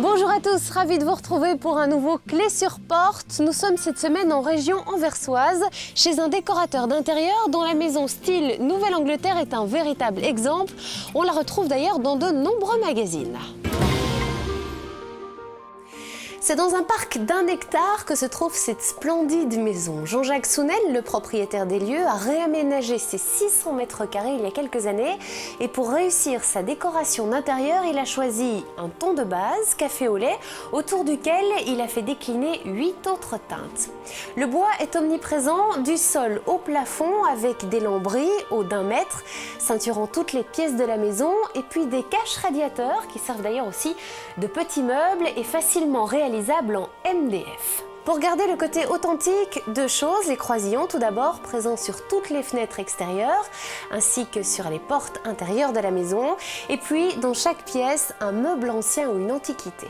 Bonjour à tous, ravi de vous retrouver pour un nouveau Clé sur porte. Nous sommes cette semaine en région anversoise, chez un décorateur d'intérieur dont la maison style Nouvelle-Angleterre est un véritable exemple. On la retrouve d'ailleurs dans de nombreux magazines. C'est dans un parc d'1 hectare que se trouve cette splendide maison. Jean-Jacques Sounel, le propriétaire des lieux, a réaménagé ses 600 mètres carrés il y a quelques années. Et pour réussir sa décoration d'intérieur, il a choisi un ton de base, café au lait, autour duquel il a fait décliner 8 autres teintes. Le bois est omniprésent, du sol au plafond, avec des lambris hauts d'1 mètre, ceinturant toutes les pièces de la maison, et puis des caches radiateurs qui servent d'ailleurs aussi de petits meubles et facilement réalisables en MDF. Pour garder le côté authentique, deux choses, les croisillons tout d'abord, présents sur toutes les fenêtres extérieures, ainsi que sur les portes intérieures de la maison, et puis dans chaque pièce, un meuble ancien ou une antiquité.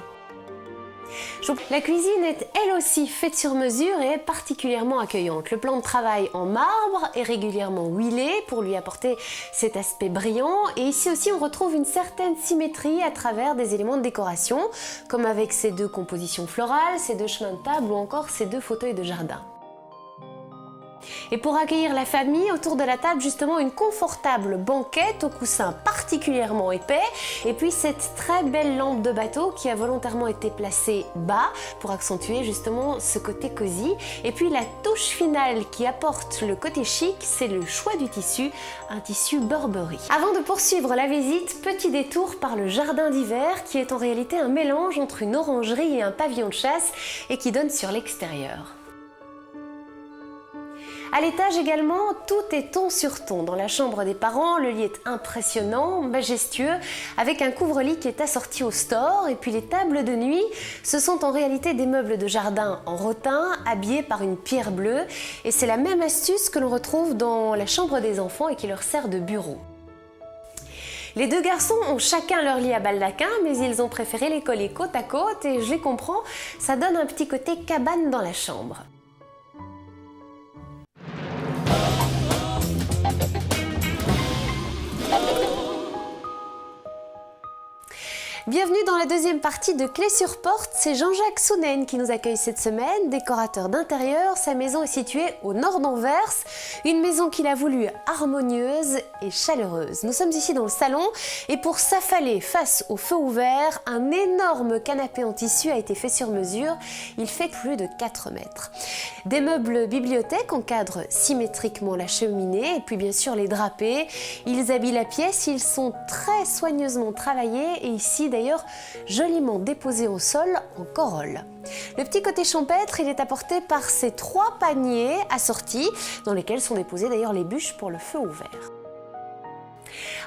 La cuisine est elle aussi faite sur mesure et est particulièrement accueillante. Le plan de travail en marbre est régulièrement huilé pour lui apporter cet aspect brillant, et ici aussi on retrouve une certaine symétrie à travers des éléments de décoration, comme avec ces deux compositions florales, ces deux chemins de table ou encore ces deux fauteuils de jardin. Et pour accueillir la famille, autour de la table, justement, une confortable banquette au coussin particulièrement épais, et puis cette très belle lampe de bateau qui a volontairement été placée bas pour accentuer justement ce côté cosy. Et puis la touche finale qui apporte le côté chic, c'est le choix du tissu, un tissu Burberry. Avant de poursuivre la visite, petit détour par le jardin d'hiver qui est en réalité un mélange entre une orangerie et un pavillon de chasse et qui donne sur l'extérieur. À l'étage également, tout est ton sur ton. Dans la chambre des parents, le lit est impressionnant, majestueux, avec un couvre-lit qui est assorti au store. Et puis les tables de nuit, ce sont en réalité des meubles de jardin en rotin, habillés par une pierre bleue. Et c'est la même astuce que l'on retrouve dans la chambre des enfants et qui leur sert de bureau. Les deux garçons ont chacun leur lit à baldaquin, mais ils ont préféré les coller côte à côte et je les comprends, ça donne un petit côté cabane dans la chambre. Bienvenue dans la deuxième partie de Clé sur porte, c'est Jean-Jacques Sounel qui nous accueille cette semaine, décorateur d'intérieur. Sa maison est située au nord d'Anvers, une maison qu'il a voulu harmonieuse et chaleureuse. Nous sommes ici dans le salon et pour s'affaler face au feu ouvert, un énorme canapé en tissu a été fait sur mesure, il fait plus de 4 mètres. Des meubles bibliothèque encadrent symétriquement la cheminée et puis bien sûr les drapés, ils habillent la pièce, ils sont très soigneusement travaillés et ici d'ailleurs joliment déposé au sol en corolle. Le petit côté champêtre, il est apporté par ces 3 paniers assortis dans lesquels sont déposées d'ailleurs les bûches pour le feu ouvert.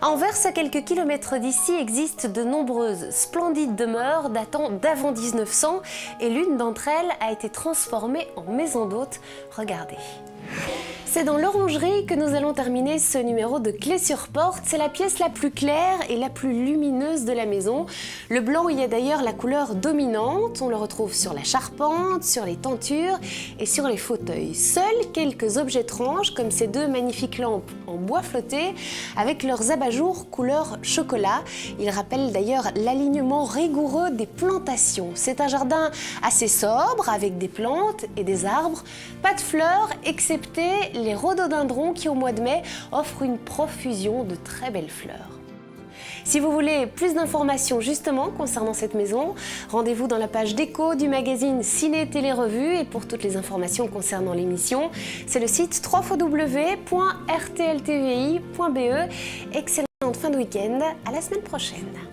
À Anvers, à quelques kilomètres d'ici, existent de nombreuses splendides demeures datant d'avant 1900 et l'une d'entre elles a été transformée en maison d'hôte. Regardez. C'est dans l'orangerie que nous allons terminer ce numéro de Clé sur porte. C'est la pièce la plus claire et la plus lumineuse de la maison. Le blanc y est d'ailleurs la couleur dominante. On le retrouve sur la charpente, sur les tentures et sur les fauteuils. Seuls quelques objets étranges comme ces deux magnifiques lampes en bois flotté avec leurs abat-jours couleur chocolat. Ils rappellent d'ailleurs l'alignement rigoureux des plantations. C'est un jardin assez sobre avec des plantes et des arbres. Pas de fleurs excepté les rhododendrons qui au mois de mai offrent une profusion de très belles fleurs. Si vous voulez plus d'informations justement concernant cette maison, rendez-vous dans la page déco du magazine Ciné Télé Revue et pour toutes les informations concernant l'émission, c'est le site www.rtltvi.be. Excellente fin de week-end, à la semaine prochaine.